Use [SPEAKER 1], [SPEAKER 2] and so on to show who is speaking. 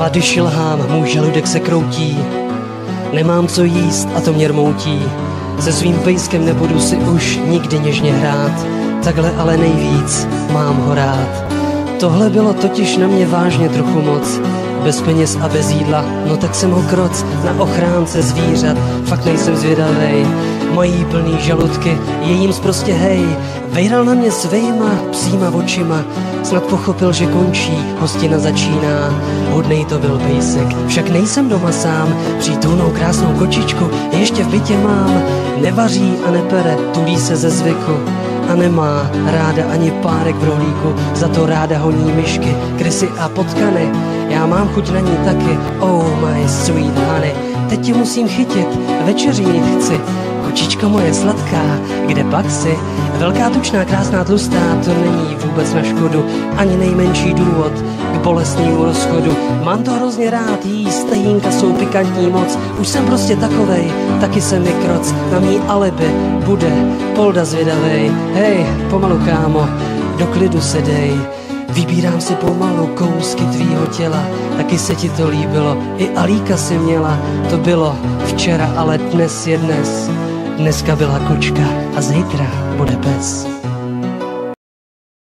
[SPEAKER 1] A když lhám, můj žaludek se kroutí. Nemám co jíst a to mě rmoutí. Se svým pejskem nebudu si už nikdy něžně hrát. Takhle ale nejvíc mám ho rád. Tohle bylo totiž na mě vážně trochu moc. Bez peněz a bez jídla, no tak jsem ho kroc na ochránce zvířat. Fakt nejsem zvědavej, mají plný žaludky, je jim prostě hej. Vejral na mě svejma psíma očima, snad pochopil, že končí, hostina začíná. Hodnej to byl pejsek, však nejsem doma sám, přítulnou krásnou kočičku ještě v bytě mám. Nevaří a nepere, tulí se ze zvyku a nemá ráda ani párek v rohlíku, za to ráda honí myšky, krysy a potkany. Já mám chuť na ní taky, oh my sweet honey. Teď tě musím chytit, večeří mít chci. Kočička moje sladká, kde pak si? Velká, tučná, krásná, tlustá, to není vůbec na škodu, ani nejmenší důvod k bolestnému rozchodu. Mám to hrozně rád jíst, stejínka jsou pikantní moc, už jsem prostě takovej, taky jsem mi kroc, na mý alibi bude Polda zvědavej. Hej, pomalu kámo, do klidu se dej. Vybírám si pomalu kousky tvýho těla, taky se ti to líbilo, i Alíka si měla. To bylo včera, ale dnes je dnes. Dneska byla kočka a zítra bude pes.